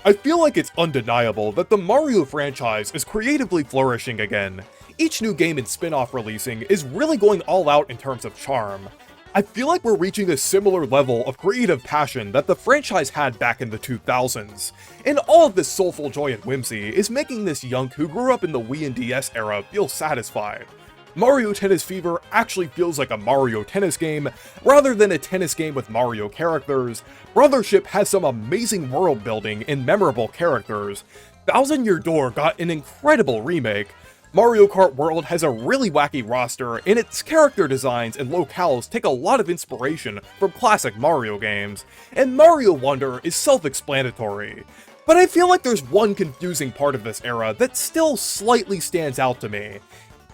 I feel like it's undeniable that the Mario franchise is creatively flourishing again. Each new game and spin-off releasing is really going all out in terms of charm. I feel like we're reaching a similar level of creative passion that the franchise had back in the 2000s, and all of this soulful joy and whimsy is making this young who grew up in the Wii and DS era feel satisfied. Mario Tennis Fever actually feels like a Mario Tennis game, rather than a tennis game with Mario characters. Brothership has some amazing world building and memorable characters. Thousand Year Door got an incredible remake. Mario Kart World has a really wacky roster, and its character designs and locales take a lot of inspiration from classic Mario games, and Mario Wonder is self-explanatory. But I feel like there's one confusing part of this era that still slightly stands out to me.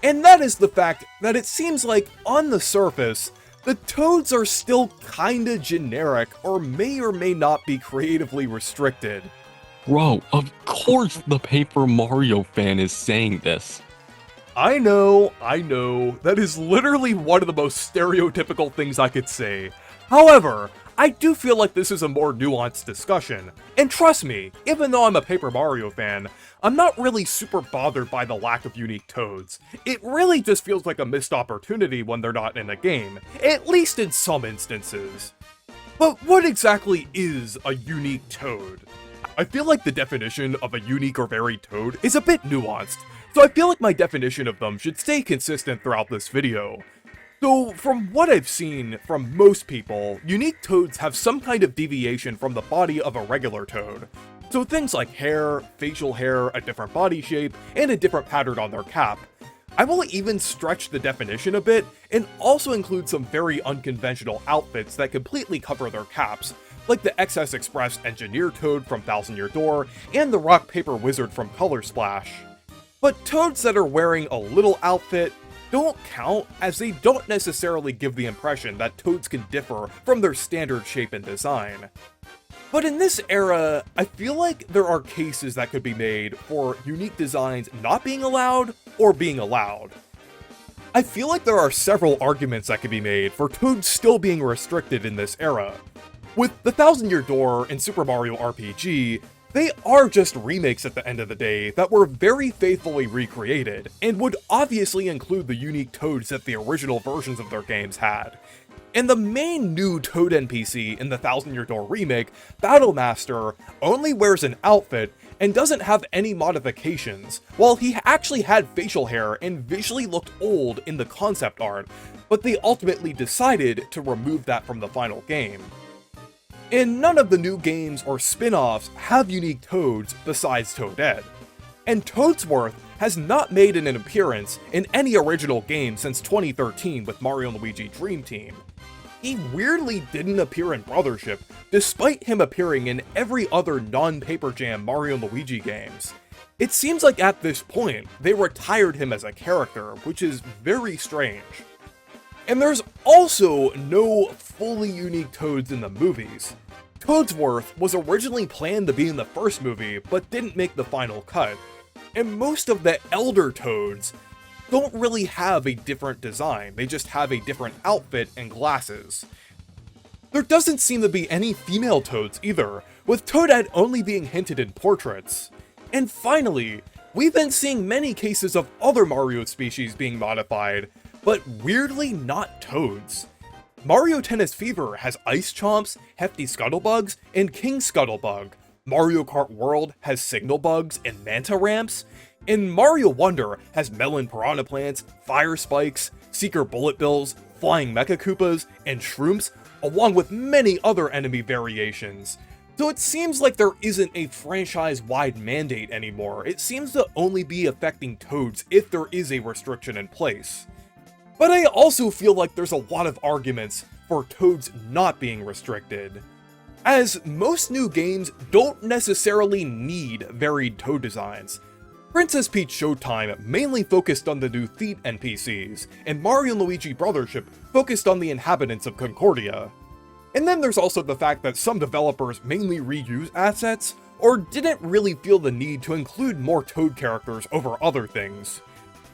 And that is the fact that it seems like, on the surface, the Toads are still kinda generic or may not be creatively restricted. Bro, of course the Paper Mario fan is saying this. I know, that is literally one of the most stereotypical things I could say. However, I do feel like this is a more nuanced discussion, and trust me, even though I'm a Paper Mario fan, I'm not really super bothered by the lack of unique Toads. It really just feels like a missed opportunity when they're not in a game, at least in some instances. But what exactly is a unique Toad? I feel like the definition of a unique or varied Toad is a bit nuanced, so I feel like my definition of them should stay consistent throughout this video. So, from what I've seen from most people, unique Toads have some kind of deviation from the body of a regular Toad. So things like hair, facial hair, a different body shape, and a different pattern on their cap. I will even stretch the definition a bit, and also include some very unconventional outfits that completely cover their caps, like the XS Express Engineer Toad from Thousand Year Door, and the Rock Paper Wizard from Color Splash. But Toads that are wearing a little outfit don't count, as they don't necessarily give the impression that Toads can differ from their standard shape and design. But in this era, I feel like there are cases that could be made for unique designs not being allowed or being allowed. I feel like there are several arguments that could be made for Toads still being restricted in this era. With the Thousand Year Door and Super Mario RPG, they are just remakes at the end of the day that were very faithfully recreated, and would obviously include the unique Toads that the original versions of their games had. And the main new Toad NPC in the Thousand Year Door remake, Battle Master, only wears an outfit and doesn't have any modifications, while he actually had facial hair and visually looked old in the concept art, but they ultimately decided to remove that from the final game. And none of the new games or spin-offs have unique Toads besides Toadette. And Toadsworth has not made an appearance in any original game since 2013 with Mario & Luigi Dream Team. He weirdly didn't appear in Brothership, despite him appearing in every other non-Paper Jam Mario & Luigi games. It seems like at this point, they retired him as a character, which is very strange. And there's also no fully unique Toads in the movies. Toadsworth was originally planned to be in the first movie, but didn't make the final cut. And most of the Elder Toads don't really have a different design, they just have a different outfit and glasses. There doesn't seem to be any female Toads either, with Toadette only being hinted in portraits. And finally, we've been seeing many cases of other Mario species being modified, but weirdly not Toads. Mario Tennis Fever has Ice Chomps, Hefty Scuttlebugs, and King Scuttlebug. Mario Kart World has Signal Bugs and Manta Ramps, and Mario Wonder has Melon Piranha Plants, Fire Spikes, Seeker Bullet Bills, Flying Mecha Koopas, and Shrooms, along with many other enemy variations. So it seems like there isn't a franchise-wide mandate anymore, it seems to only be affecting Toads if there is a restriction in place. But I also feel like there's a lot of arguments for Toads not being restricted, as most new games don't necessarily need varied Toad designs. Princess Peach Showtime mainly focused on the new Theet NPCs, and Mario & Luigi Brothership focused on the inhabitants of Concordia. And then there's also the fact that some developers mainly reuse assets, or didn't really feel the need to include more Toad characters over other things.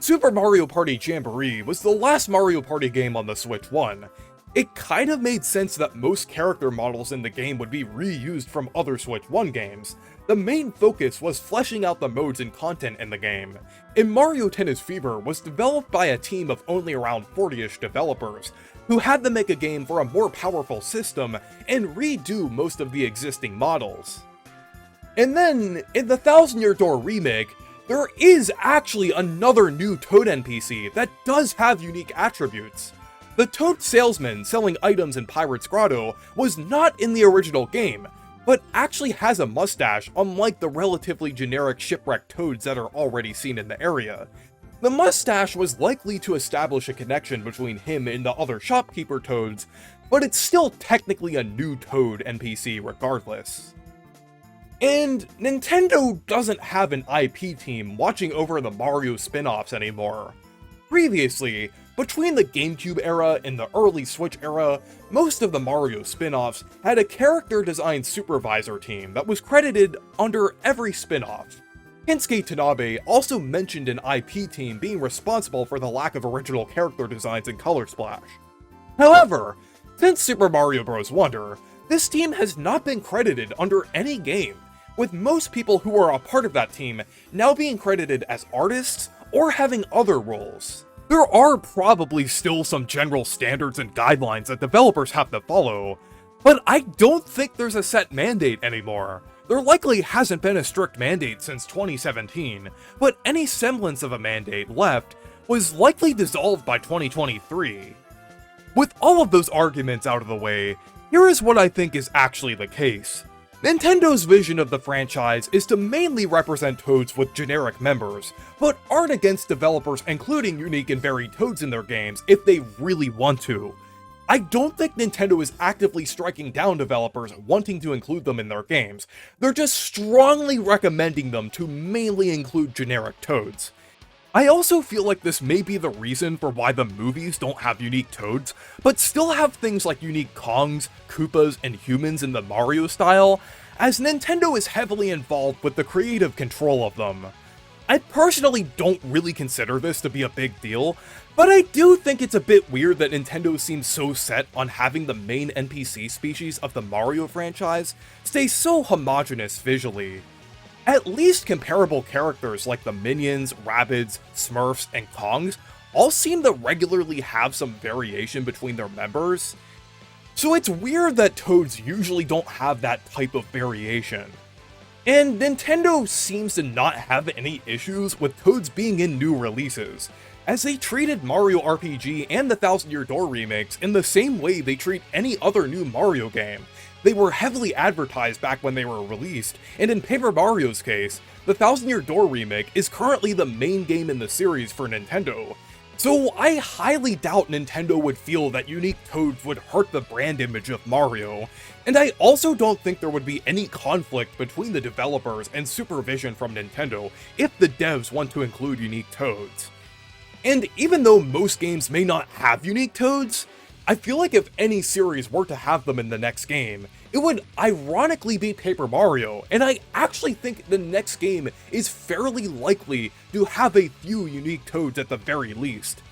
Super Mario Party Jamboree was the last Mario Party game on the Switch 1. It kind of made sense that most character models in the game would be reused from other Switch 1 games. The main focus was fleshing out the modes and content in the game. And Mario Tennis Fever was developed by a team of only around 40ish developers, who had to make a game for a more powerful system and redo most of the existing models. And then, in the Thousand Year Door remake, there is actually another new Toad NPC that does have unique attributes. The Toad salesman selling items in Pirate's Grotto was not in the original game, but actually has a mustache unlike the relatively generic shipwrecked toads that are already seen in the area. The mustache was likely to establish a connection between him and the other shopkeeper toads, but it's still technically a new Toad NPC regardless. And Nintendo doesn't have an IP team watching over the Mario spin-offs anymore. Previously, between the GameCube era and the early Switch era, most of the Mario spin-offs had a character design supervisor team that was credited under every spin-off. Kensuke Tanabe also mentioned an IP team being responsible for the lack of original character designs in Color Splash. However, since Super Mario Bros. Wonder, this team has not been credited under any game, with most people who are a part of that team now being credited as artists or having other roles. There are probably still some general standards and guidelines that developers have to follow, but I don't think there's a set mandate anymore. There likely hasn't been a strict mandate since 2017, but any semblance of a mandate left was likely dissolved by 2023. With all of those arguments out of the way, here is what I think is actually the case. Nintendo's vision of the franchise is to mainly represent Toads with generic members, but aren't against developers including unique and varied Toads in their games if they really want to. I don't think Nintendo is actively striking down developers wanting to include them in their games, they're just strongly recommending them to mainly include generic Toads. I also feel like this may be the reason for why the movies don't have unique Toads, but still have things like unique Kongs, Koopas, and humans in the Mario style, as Nintendo is heavily involved with the creative control of them. I personally don't really consider this to be a big deal, but I do think it's a bit weird that Nintendo seems so set on having the main NPC species of the Mario franchise stay so homogeneous visually. At least comparable characters like the Minions, Rabbids, Smurfs, and Kongs all seem to regularly have some variation between their members, so it's weird that Toads usually don't have that type of variation. And Nintendo seems to not have any issues with Toads being in new releases, as they treated Mario RPG and the Thousand Year Door remakes in the same way they treat any other new Mario game. They were heavily advertised back when they were released, and in Paper Mario's case, the Thousand Year Door remake is currently the main game in the series for Nintendo. So I highly doubt Nintendo would feel that unique Toads would hurt the brand image of Mario, and I also don't think there would be any conflict between the developers and supervision from Nintendo if the devs want to include unique Toads. And even though most games may not have unique Toads, I feel like if any series were to have them in the next game, it would ironically be Paper Mario, and I actually think the next game is fairly likely to have a few unique Toads at the very least.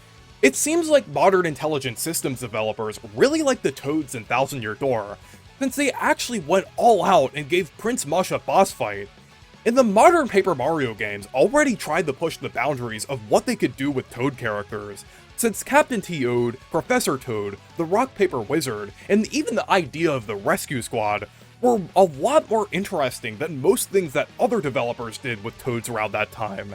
It seems like modern Intelligent Systems developers really like the Toads in Thousand Year Door, since they actually went all out and gave Prince Mush a boss fight. And the modern Paper Mario games already tried to push the boundaries of what they could do with Toad characters, since Captain Toad, Professor Toad, the Rock Paper Wizard, and even the idea of the Rescue Squad were a lot more interesting than most things that other developers did with Toads around that time.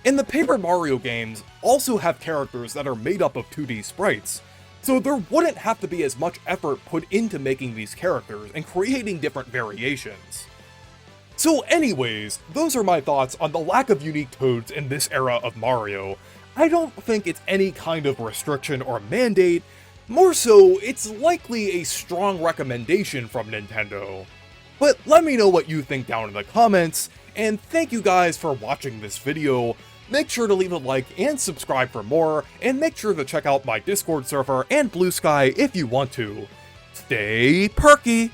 And the Paper Mario games also have characters that are made up of 2D sprites, so there wouldn't have to be as much effort put into making these characters and creating different variations. So anyways, those are my thoughts on the lack of unique Toads in this era of Mario. I don't think it's any kind of restriction or mandate, more so it's likely a strong recommendation from Nintendo. But let me know what you think down in the comments, and thank you guys for watching this video. Make sure to leave a like and subscribe for more, and make sure to check out my Discord server and Blue Sky if you want to. Stay perky!